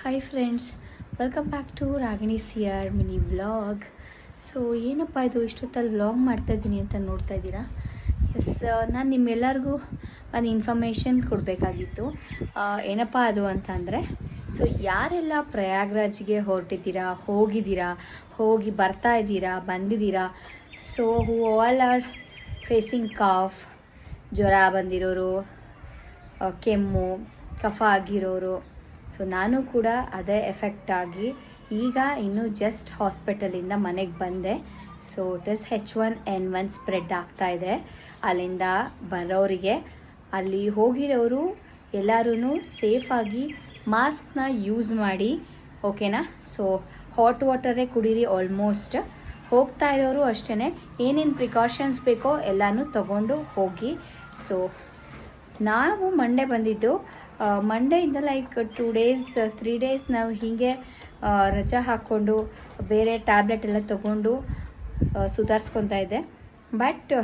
Hi friends, welcome back to Ragini ಸಿಯರ್ mini vlog. So ಏನಪ್ಪ ಇದು ಇಷ್ಟೊತ್ತಲ್ಲಿ ವ್ಲಾಗ್ ಮಾಡ್ತಾಯಿದ್ದೀನಿ ಅಂತ ನೋಡ್ತಾ ಇದ್ದೀರಾ. ಎಸ್, ನಾನು ನಿಮ್ಮೆಲ್ಲರಿಗೂ ಒಂದು ಇನ್ಫಾರ್ಮೇಷನ್ ಕೊಡಬೇಕಾಗಿತ್ತು. ಏನಪ್ಪ ಅದು ಅಂತ ಅಂದರೆ, ಸೊ ಯಾರೆಲ್ಲ ಪ್ರಯಾಗ್ರಾಜ್ಗೆ ಹೊರಟಿದ್ದೀರಾ, ಹೋಗಿ ಬರ್ತಾ ಇದ್ದೀರಾ, ಬಂದಿದ್ದೀರಾ, so who all are facing cough, ಜ್ವರ ಬಂದಿರೋರು, ಕೆಮ್ಮು, ಕಫ ಆಗಿರೋರು, ಸೊ ನಾನು ಕೂಡ ಅದೇ ಎಫೆಕ್ಟ್ ಆಗಿ ಈಗ ಇನ್ನೂ ಜಸ್ಟ್ ಹಾಸ್ಪಿಟಲಿಂದ ಮನೆಗೆ ಬಂದೆ. So it is H1N1 spread ಆಗ್ತಾ ಇದೆ ಅಲ್ಲಿಂದ ಬರೋರಿಗೆ. ಅಲ್ಲಿ ಹೋಗಿರೋರು ಎಲ್ಲರೂ ಸೇಫಾಗಿ ಮಾಸ್ಕ್ನ ಯೂಸ್ ಮಾಡಿ, ಓಕೆನಾ. ಸೊ ಹಾಟ್ ವಾಟರೇ ಕುಡೀರಿ. ಆಲ್ಮೋಸ್ಟ್ ಹೋಗ್ತಾ ಇರೋರು ಅಷ್ಟೇ, ಏನೇನು ಪ್ರಿಕಾಷನ್ಸ್ ಬೇಕೋ ಎಲ್ಲನೂ ತಗೊಂಡು ಹೋಗಿ. ಸೊ ನಾವು ಮಂಡೇ ಬಂದಿದ್ದು. ಮಂಡೆಯಿಂದ ಲೈಕ್ 2 days 3 days ನಾವು ಹೀಗೆ ರಜಾ ಹಾಕ್ಕೊಂಡು ಬೇರೆ ಟ್ಯಾಬ್ಲೆಟ್ ಎಲ್ಲ ತೊಗೊಂಡು ಸುಧಾರಿಸ್ಕೊತಾ ಇದ್ದೆ. ಬಟ್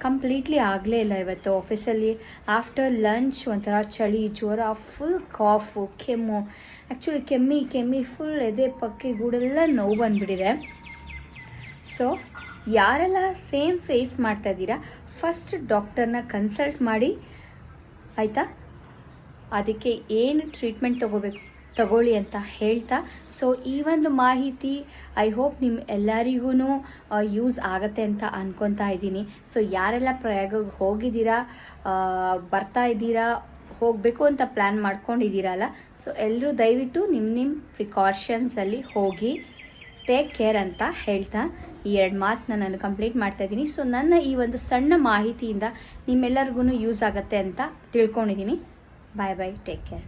ಕಂಪ್ಲೀಟ್ಲಿ ಆಗಲೇ ಇಲ್ಲ. ಇವತ್ತು ಆಫೀಸಲ್ಲಿ ಆಫ್ಟರ್ ಲಂಚ್ ಒಂಥರ ಚಳಿ, ಜ್ವರ, ಫುಲ್ ಕಾಫು, ಕೆಮ್ಮು. ಆ್ಯಕ್ಚುಲಿ ಕೆಮ್ಮಿ ಫುಲ್ ಎದೆ ಪಕ್ಕಿ ಗೂಡೆಲ್ಲ ನೋವು ಬಂದುಬಿಟ್ಟಿದೆ. ಸೊ ಯಾರೆಲ್ಲ ಸೇಮ್ ಫೇಸ್ ಮಾಡ್ತಾ ಇದ್ದೀರಾ, ಫಸ್ಟ್ ಡಾಕ್ಟರ್ನ ಕನ್ಸಲ್ಟ್ ಮಾಡಿ, ಆಯಿತಾ. ಅದಕ್ಕೆ ಏನು ಟ್ರೀಟ್ಮೆಂಟ್ ತಗೊಳ್ಳಿ ಅಂತ ಹೇಳ್ತಾ, ಸೊ ಈ ಒಂದು ಮಾಹಿತಿ ಐ ಹೋಪ್ ನಿಮ್ಮ ಎಲ್ಲರಿಗೂ ಯೂಸ್ ಆಗುತ್ತೆ ಅಂತ ಅಂದ್ಕೊತಾ ಇದ್ದೀನಿ. ಸೊ ಯಾರೆಲ್ಲ ಪ್ರಯಾಗಕ್ಕೆ ಹೋಗಿದ್ದೀರಾ, ಬರ್ತಾ ಇದ್ದೀರಾ, ಹೋಗಬೇಕು ಅಂತ ಪ್ಲ್ಯಾನ್ ಮಾಡ್ಕೊಂಡಿದ್ದೀರಲ್ಲ, ಸೊ ಎಲ್ಲರೂ ದಯವಿಟ್ಟು ನಿಮ್ಮ ಪ್ರಿಕಾಷನ್ಸಲ್ಲಿ ಹೋಗಿ ಟೇಕ್ ಕೇರ್ ಅಂತ ಹೇಳ್ತಾ ಈ 2 ಮಾತನ್ನ ನಾನು ಕಂಪ್ಲೀಟ್ ಮಾಡ್ತಾ ಇದ್ದೀನಿ. ಸೊ ನನ್ನ ಈ ಒಂದು ಸಣ್ಣ ಮಾಹಿತಿಯಿಂದ ನಿಮ್ಮೆಲ್ಲರಿಗೂ ಯೂಸ್ ಆಗುತ್ತೆ ಅಂತ ತಿಳ್ಕೊಂಡಿದ್ದೀನಿ. ಬಾಯ್ ಬಾಯ್, ಟೇಕ್ ಕೇರ್.